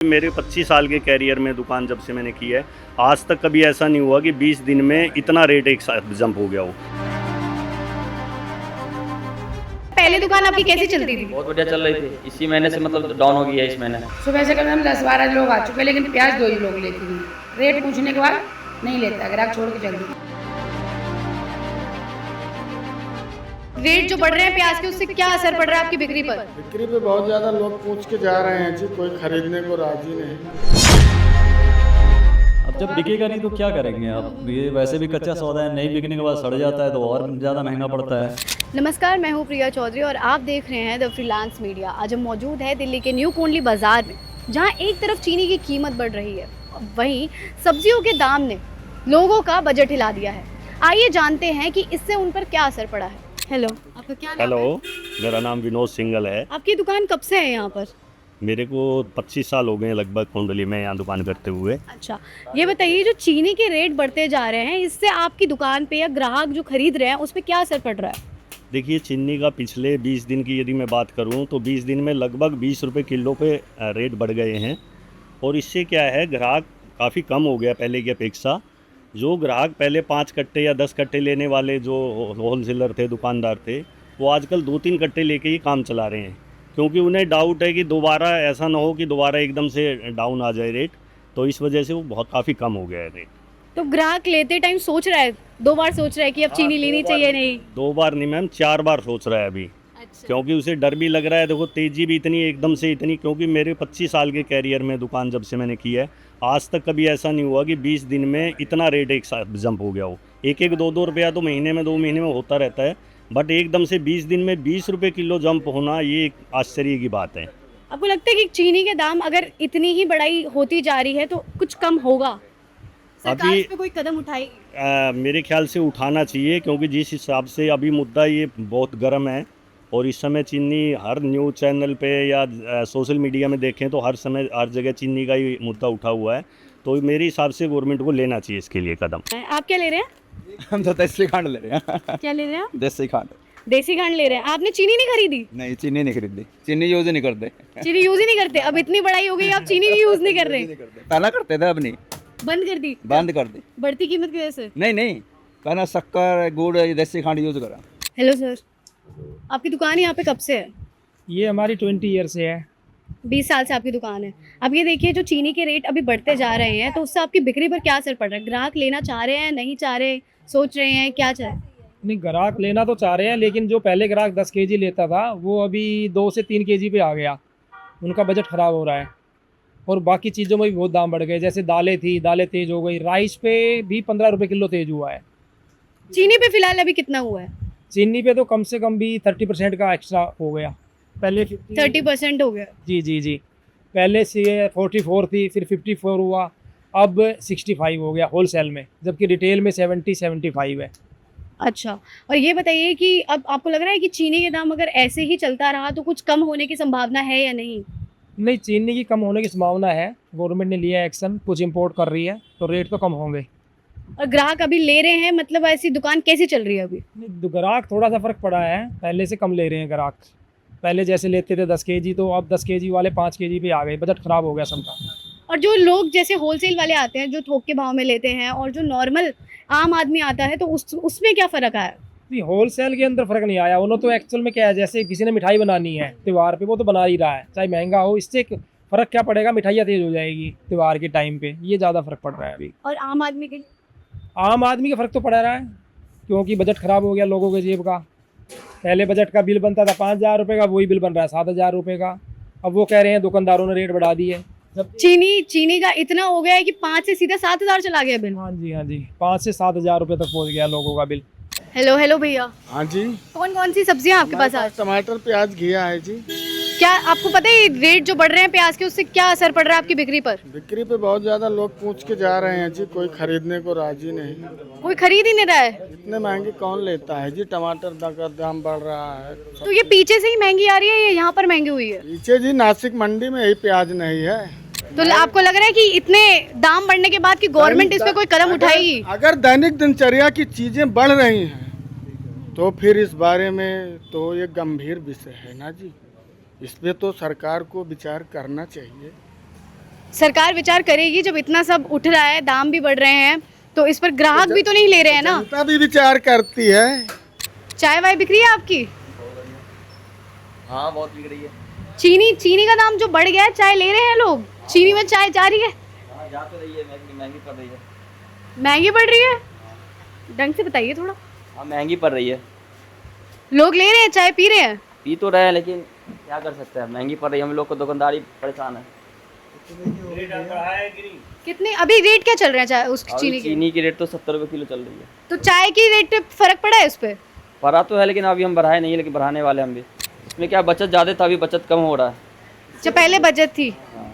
मेरे 25 साल के कैरियर में दुकान जब से मैंने की है, आज तक कभी ऐसा नहीं हुआ कि 20 दिन में इतना रेट एक साथ जंप हो गया हो। पहले दुकान आपकी कैसी चलती थी? बहुत बढ़िया चल रही थी। इसी महीने से मतलब डाउन हो गई है इस महीने। सुबह से कम से कम 10-12 लोग आ चुके हैं, लेकिन प्याज 2 ही लोग लेते हैं। रेट पूछने के बाद नहीं लेता, ग्राहक छोड़ के चल देता। रेट जो बढ़ रहे हैं प्याज के, उससे क्या असर पड़ रहा है आपकी बिक्री पर? बिक्री पे बहुत ज़्यादा लोग पूछ के जा रहे हैं जी, कोई खरीदने को राजी नहीं। अब जब बिकेगा नहीं तो क्या करेंगे। अब ये वैसे भी कच्चा सौदा है, नहीं बिकने के बाद सड़ जाता है तो और ज़्यादा महंगा पड़ता है। नमस्कार, मैं हूँ प्रिया चौधरी और आप देख रहे हैं द फ्रीलांस मीडिया। आज हम मौजूद है दिल्ली के न्यू कोंडली बाजार में, जहाँ एक तरफ चीनी की कीमत बढ़ रही है, वहीं सब्जियों के दाम ने लोगों का बजट हिला दिया है। आइए जानते हैं कि इससे उन पर क्या असर पड़ा है। हेलो, आपका क्या नाम हेलो, है? मेरा नाम विनोद सिंगल है। आपकी दुकान कब से है यहाँ पर? मेरे को 25 साल हो गए हैं लगभग कुंडली में यहाँ दुकान करते हुए। अच्छा, ये बताइए, जो चीनी के रेट बढ़ते जा रहे हैं, इससे आपकी दुकान पे या ग्राहक जो खरीद रहे हैं उस पर क्या असर पड़ रहा है? देखिए, चीनी का पिछले 20 दिन की यदि मैं बात करूँ तो 20 दिन में लगभग 20 रुपये किलो पे रेट बढ़ गए हैं। और इससे क्या है, ग्राहक काफ़ी कम हो गया पहले की अपेक्षा। जो ग्राहक पहले 5 कट्टे या 10 कट्टे लेने वाले जो होलसेलर थे, दुकानदार थे, वो आजकल 2-3 कट्टे लेके ही काम चला रहे हैं, क्योंकि उन्हें डाउट है कि दोबारा ऐसा ना हो कि दोबारा एकदम से डाउन आ जाए रेट। तो इस वजह से वो बहुत काफ़ी कम हो गया है रेट। तो ग्राहक लेते टाइम सोच रहा है, 2 बार सोच रहा है कि अब चीनी लेनी चाहिए नहीं? 2 बार नहीं मैम, 4 बार सोच रहा है अभी। अच्छा। क्योंकि उसे डर भी लग रहा है। देखो, तेज़ी भी इतनी एकदम से इतनी, क्योंकि मेरे 25 साल के कैरियर में दुकान जब से मैंने की है, आज तक कभी ऐसा नहीं हुआ कि 20 दिन में इतना रेट एक साथ जंप हो गया हो। एक 2 रुपया तो महीने में 2 महीने में होता रहता है, बट एकदम से 20 दिन में 20 रुपये किलो जंप होना, ये एक आश्चर्य की बात है। आपको लगता है कि चीनी के दाम अगर इतनी ही बढ़ाई होती जा रही है तो कुछ कम होगा? सरकार अभी इस पे कोई कदम उठाएगी? मेरे ख्याल से उठाना चाहिए, क्योंकि जिस हिसाब से अभी मुद्दा ये बहुत गर्म है और इस समय चीनी हर न्यूज़ चैनल पे या सोशल मीडिया में देखें तो हर समय हर जगह चीनी का ही मुद्दा उठा हुआ है। तो मेरे हिसाब से गवर्नमेंट को लेना चाहिए इसके लिए कदम। आप क्या ले रहे हैं? हम तो देसी खांड ले रहे हैं। क्या ले रहे हैं आप? देसी खांड। देसी खांड ले रहे हैं। आपने चीनी नहीं खरीदी? नहीं, चीनी नहीं खरीदी, चीनी यूज ही नहीं करते। चीनी यूज ही नहीं करते? अब इतनी बढ़ाई हो गई, आप चीनी भी यूज नहीं कर रहे? पहला करते थे, अब नहीं, बंद कर दी? बंद कर दी। बढ़ती कीमत की वजह से? नहीं, पहला शक्कर गुड़ देसी खांड यूज करा। हेलो सर, आपकी दुकान यहाँ पे कब से है? ये हमारी 20 ईयर से है। 20 साल से आपकी दुकान है। अब ये देखिए, जो चीनी के रेट अभी बढ़ते जा रहे हैं, तो उससे आपकी बिक्री पर क्या असर पड़ रहा है? ग्राहक लेना चाह रहे हैं, नहीं चाह रहे, सोच रहे हैं, क्या चाह रहे हैं? नहीं, ग्राहक लेना तो चाह रहे हैं, लेकिन जो पहले ग्राहक 10 केजी लेता था वो अभी 2 से 3 केजी पे आ गया। उनका बजट ख़राब हो रहा है। और बाकी चीज़ों में भी बहुत दाम बढ़ गए, जैसे दालें थी, दालें तेज़ हो गई। राइस पे भी 15 रुपये किलो तेज़ हुआ है। चीनी पे फिलहाल अभी कितना हुआ है? चीनी पे तो कम से कम भी 30% का एक्स्ट्रा हो गया। पहले 30% हो गया? जी। पहले से 44 थी, फिर 54 हुआ, अब 65 हो गया होलसेल में, जबकि रिटेल में 70-75 है। अच्छा, और ये बताइए कि अब आपको लग रहा है कि चीनी के दाम अगर ऐसे ही चलता रहा तो कुछ कम होने की संभावना है या नहीं? नहीं, चीनी की कम होने की संभावना है। गवर्नमेंट ने लिया एक्शन, कुछ इंपोर्ट कर रही है तो रेट तो कम होंगे। और ग्राहक अभी ले रहे हैं, मतलब ऐसी दुकान कैसी चल रही है अभी? नहीं, ग्राहक थोड़ा सा फ़र्क पड़ा है, पहले से कम ले रहे हैं ग्राहक। पहले जैसे लेते थे 10 केजी, तो अब 10 केजी वाले 5 केजी पे आ गए। बजट ख़राब हो गया सबका। और जो लोग जैसे होलसेल वाले आते हैं, जो थोक के भाव में लेते हैं, और जो नॉर्मल आम आदमी आता है, तो उसमें क्या फ़र्क आया? नहीं, होलसेल के अंदर फ़र्क नहीं आया। उन्होंने तो एक्चुअल में क्या है, जैसे किसी ने मिठाई बनानी है त्यौहार पे, वो तो बना ही रहा है, चाहे महंगा हो। इससे फ़र्क क्या पड़ेगा, मिठाइयाँ तेज़ हो जाएगी त्यौहार के टाइम पे, ये ज़्यादा फ़र्क पड़ रहा है अभी। और आम आदमी के? आम आदमी का फ़र्क तो पड़ रहा है, क्योंकि बजट ख़राब हो गया लोगों के जेब का। पहले बजट का बिल बनता था 5,000 रुपये का, वही बिल बन रहा है 7,000 रुपये का। अब वो कह रहे हैं दुकानदारों ने रेट बढ़ा दी है। जब चीनी का इतना हो गया है कि 5 से सीधा 7,000 चला गया बिल। हाँ जी, 5 से 7,000 रुपये तक पहुँच गया लोगों का बिल। हेलो भैया, हाँ जी, कौन कौन सी सब्जियां आपके पास आज? टमाटर, प्याज, घिया है जी। क्या आपको पता है रेट जो बढ़ रहे हैं प्याज के, उससे क्या असर पड़ रहा है आपकी बिक्री पर? बिक्री पे बहुत ज़्यादा लोग पूछ के जा रहे हैं जी, कोई खरीदने को राजी नहीं। कोई खरीद ही नहीं रहा है। इतने महंगे कौन लेता है जी? टमाटर का दाम बढ़ रहा है। तो ये पीछे से ही महंगी आ रही है या यहाँ पर महंगी हुई है? पीछे जी नासिक मंडी में ही प्याज नहीं है। तो आपको लग रहा है कि इतने दाम बढ़ने के बाद कि गवर्नमेंट इस पे कोई कदम उठाएगी? अगर दैनिक दिनचर्या की चीजें बढ़ रही हैं तो फिर इस बारे में तो ये गंभीर विषय है ना जी। इस पे तो सरकार को विचार करना चाहिए। सरकार विचार करेगी जब इतना सब उठ रहा है, दाम भी बढ़ रहे हैं, तो इस पर ग्राहक भी तो नहीं ले रहे हैं ना। जनता भी विचार करती है। चाय वाय बिक रही है आपकी? हाँ बहुत बिक रही है। चीनी का दाम जो बढ़ गया है, चाय ले रहे हैं लोग? चीनी में चाय जा रही है? हाँ जा तो रही है, महंगी पड़ रही है। महंगी पड़ रही है? ढंग से बताइए थोड़ा। हाँ महंगी पड़ रही है। लोग ले रहे हैं, चाय पी रहे हैं? पी तो रहे हैं लेकिन क्या कर सकते हैं, महंगी पड़ रही है, हम लोग को दुकानदारी परेशान है। कितने अभी रेट क्या चल रहा है चाय उस अभी चीनी के? चीनी की रेट तो 70 रुपये किलो चल रही है। तो चाय की रेट पे फर्क पड़ा है उस पे? बढ़ा तो है लेकिन अभी हम बढ़ाए नहीं है, लेकिन बढ़ाने वाले हम भी। इसमें क्या बचत ज़्यादा था, अभी बचत कम हो रहा है। जो पहले बचत थी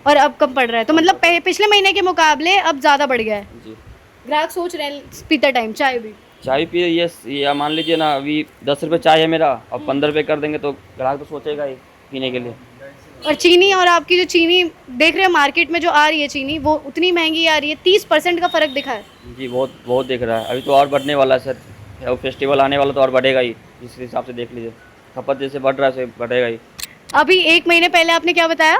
और अब कम पड़ रहा है, तो मतलब पिछले महीने के मुकाबले अब ज़्यादा बढ़ गया है। जी ग्राहक सोच रहे हैं पीते टाइम चाय भी। चाय पी ये मान लीजिए ना, अभी 10 रुपये चाय है मेरा, अब 15 रुपये कर देंगे तो ग्राहक तो सोचेगा ही पीने के लिए। और चीनी और आपकी जो चीनी देख रहे हैं मार्केट में जो आ रही है चीनी, वो उतनी महंगी आ रही है, 30% का फ़र्क दिखा है। जी बहुत दिख रहा है, अभी तो और बढ़ने वाला है सर। अब फेस्टिवल आने वाला तो और बढ़ेगा ही, जिस हिसाब से देख लीजिए खपत जैसे बढ़ रहा है वैसे बढ़ेगा ही। अभी एक महीने पहले आपने क्या बताया?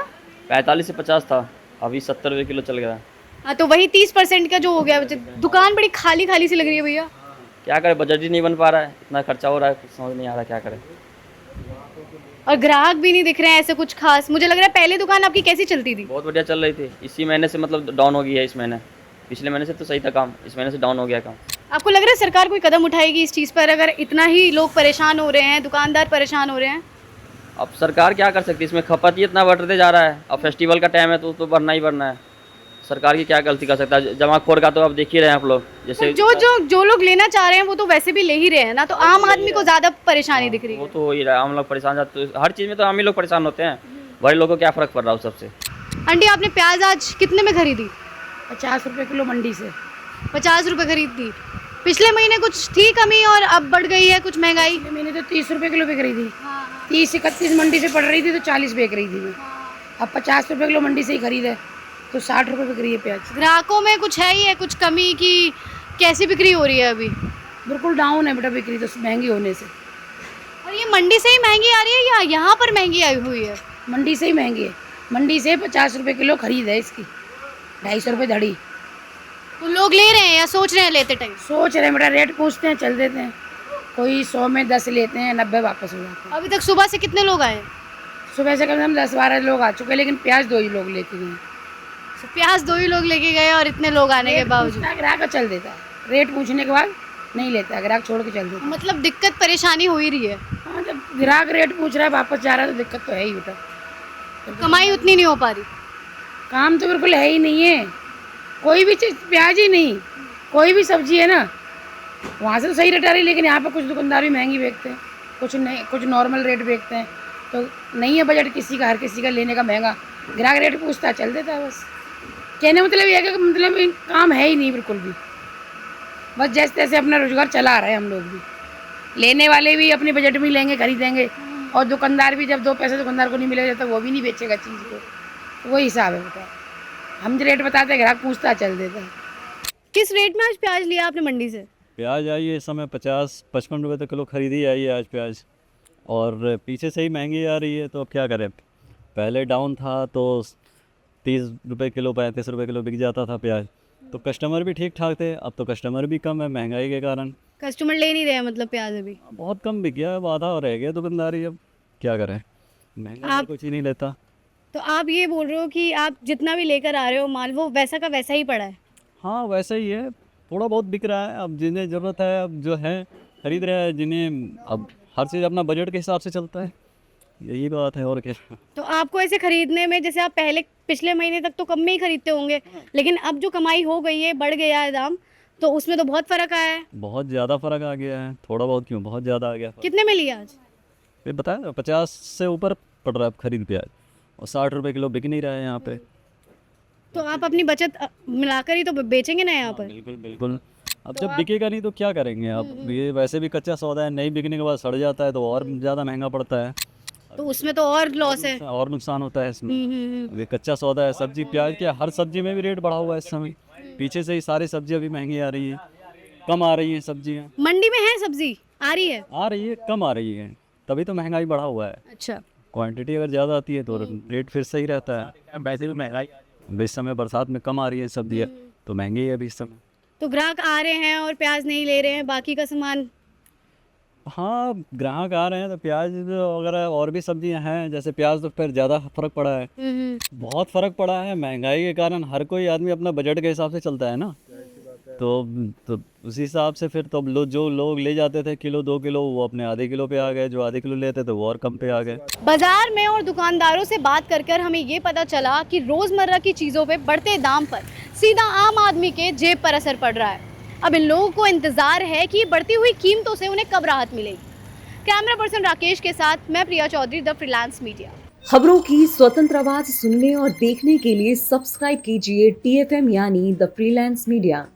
45 से 50 था, अभी 70 रुपये किलो चल गया। हाँ, तो वही 30% का जो हो गया। दुकान बड़ी खाली खाली सी लग रही है भैया। क्या करें, बजट ही नहीं बन पा रहा है, इतना खर्चा हो रहा है, कुछ समझ नहीं आ रहा क्या करें। और ग्राहक भी नहीं दिख रहे हैं ऐसे कुछ खास। मुझे लग रहा है पहले दुकान आपकी कैसी चलती थी? बहुत बढ़िया चल रही थी, इसी महीने से मतलब डाउन हो गई है। इस महीने, पिछले महीने से तो सही था काम, इस महीने से डाउन हो गया काम। आपको लग रहा है सरकार कोई कदम उठाएगी इस चीज़ पर, अगर इतना ही लोग परेशान हो रहे हैं, दुकानदार परेशान हो रहे हैं? अब सरकार क्या कर सकती है, इसमें खपत ही इतना बढ़ते जा रहा है। अब फेस्टिवल का टाइम है तो बढ़ना ही बढ़ना है। सरकार की क्या गलती कर सकता है, जमाखोर का तो आप देख ही रहे हैं आप लोग। जैसे जो लोग लेना चाह रहे हैं वो तो वैसे भी ले ही रहे हैं ना, तो आम आदमी को ज़्यादा परेशानी दिख रही है। वो तो हो ही रहा है, आम लोग परेशान जाते, तो हर चीज़ में तो आम ही लोग परेशान होते हैं, बड़े लोगों को क्या फ़र्क पड़ रहा है उस सबसे। आंटी, आपने प्याज आज कितने में खरीदी? 50 रुपये किलो मंडी से। 50 रुपये खरीदी। पिछले महीने कुछ थी कमी और अब बढ़ गई है कुछ महंगाई? मैंने तो 30 रुपये किलो बिक रही थी। 30-31 मंडी से पड़ रही थी तो 40 बेच रही थी मैं। अब 50 रुपये किलो मंडी से ही खरीद है तो 60 रुपये बिक रही है प्याज। ग्राहकों में कुछ है ही है कुछ कमी की? कैसी बिक्री हो रही है अभी? बिल्कुल डाउन है बेटा बिक्री तो, महंगी होने से। और ये मंडी से ही महंगी आ रही है या यहाँ पर महंगी आई हुई है? मंडी से ही महंगी है। मंडी से 50 रुपये किलो खरीद है इसकी, 250 रुपये धड़ी। तो लोग ले रहे हैं या सोच रहे हैं लेते टाइम? सोच रहे हैं बेटा, रेट पूछते हैं चल देते हैं। कोई 100 में 10 लेते हैं, 90 वापस हो जाते हैं। अभी तक सुबह से कितने लोग आए? सुबह से कम से कम 10-12 लोग आ चुके हैं, लेकिन प्याज 2 ही लोग लेके गए। तो प्याज 2 ही लोग लेके गए और इतने लोग आने के बावजूद ग्राहक चल देता है, रेट पूछने के बाद नहीं लेता, ग्राहक छोड़ के चल देता है। मतलब दिक्कत परेशानी हो ही रही है। हाँ, जब ग्राहक रेट पूछ रहा है वापस जा रहा है तो दिक्कत तो है ही बेटा। कमाई उतनी नहीं हो पा रही। काम तो बिल्कुल है ही नहीं है, कोई भी चीज़, प्याज ही नहीं, कोई भी सब्जी है ना, वहाँ से तो सही रेट आ रही है, लेकिन यहाँ पर कुछ दुकानदार भी महंगी बेचते हैं, कुछ नहीं, कुछ नॉर्मल रेट बेचते हैं। तो नहीं है बजट किसी का, हर किसी का लेने का महंगा, ग्राहक रेट पूछता है चल देता है। बस कहने मतलब ये है कि मतलब काम है ही नहीं बिल्कुल भी, बस जैसे तैसे अपना रोजगार चला रहे हैं हम लोग भी। लेने वाले भी अपने बजट में लेंगे, खरीदेंगे, और दुकानदार भी जब 2 पैसे दुकानदार को नहीं मिलेगा तो वो भी नहीं बेचेगा चीज़ को। वही हिसाब है बेटा, हम जो रेट बताते हैं ग्राहक पूछता है चल देता है। किस रेट में आज प्याज लिया आपने मंडी से? प्याज आई है इस समय 50-55 रुपये तक किलो खरीदी आई है आज प्याज, और पीछे से ही महंगी आ रही है। तो अब क्या करें, पहले डाउन था तो 30 रुपये किलो 35 रुपये किलो बिक जाता था प्याज, तो कस्टमर भी ठीक ठाक थे। अब तो कस्टमर भी कम है महंगाई के कारण, कस्टमर ले नहीं रहे हैं मतलब प्याज अभी? बहुत कम बिक गया, अब आधा और रह गया दुकानदारी। अब क्या करें, महंगा कुछ ही नहीं लेता। तो आप ये बोल रहे हो कि आप जितना भी लेकर आ रहे हो माल वो वैसा का वैसा ही पड़ा है? हाँ वैसा ही है, थोड़ा बहुत बिक रहा है। अब जिन्हें ज़रूरत है अब जो है खरीद रहे हैं, जिन्हें अब हर चीज़ अपना बजट के हिसाब से चलता है, यही बात है और क्या। तो आपको ऐसे खरीदने में, जैसे आप पहले पिछले महीने तक तो कम में ही खरीदते होंगे, लेकिन अब जो कमाई हो गई है, बढ़ गया है दाम, तो उसमें तो बहुत फ़र्क आया है। बहुत ज़्यादा फ़र्क आ गया है, थोड़ा बहुत क्यों, बहुत ज़्यादा आ गया। कितने में लिया आज? फिर बताया 50 से ऊपर पड़ रहा है अब खरीद प्याज, और 60 रुपये किलो बिक नहीं रहा है यहाँ पे। तो आप अपनी बचत मिलाकर ही तो बेचेंगे ना यहाँ पर? बिल्कुल बिल्कुल। अब जब बिकेगा नहीं तो क्या करेंगे। अब ये वैसे भी कच्चा सौदा है, नहीं बिकने के बाद सड़ जाता है तो और ज़्यादा महंगा पड़ता है, तो उसमें तो और लॉस है, और नुकसान होता है इसमें। ये कच्चा सौदा है, सब्जी प्याज क्या, हर सब्जी में भी रेट बढ़ा हुआ है इस समय। पीछे से ही सारी सब्जी अभी महंगी आ रही है, कम आ रही हैं सब्जियाँ। मंडी में है सब्जी आ रही है, कम आ रही है, तभी तो महंगाई बढ़ा हुआ है। अच्छा। क्वांटिटी अगर ज़्यादा आती है तो रेट फिर सही रहता है। वैसे भी महंगाई इस समय बरसात में कम आ रही है सब्जियाँ, तो महंगी है अभी इस समय। तो ग्राहक आ रहे हैं और प्याज नहीं ले रहे हैं, बाकी का सामान। हाँ, ग्राहक आ रहे हैं तो प्याज वगैरह और भी सब्जियां हैं, जैसे प्याज तो फिर ज़्यादा फ़र्क पड़ा है, बहुत फ़र्क पड़ा है महंगाई के कारण। हर कोई आदमी अपना बजट के हिसाब से चलता है ना, तो उसी हिसाब से फिर तो जो लोग ले जाते थे किलो 2 किलो, वो अपने आधे किलो पे आ गए, जो आधे किलो लेते थे वो और कम पे आ गए। बाजार में और दुकानदारों से बात कर हमें ये पता चला कि रोजमर्रा की चीजों पे बढ़ते दाम पर सीधा आम आदमी के जेब पर असर पड़ रहा है। अब इन लोगों को इंतजार है कि बढ़ती हुई कीमतों से उन्हें कब राहत मिलेगी। कैमरा पर्सन राकेश के साथ मैं प्रिया चौधरी, द फ्रीलांस मीडिया। खबरों की स्वतंत्र आवाज सुनने और देखने के लिए सब्सक्राइब कीजिए TFM यानी द फ्रीलांस मीडिया।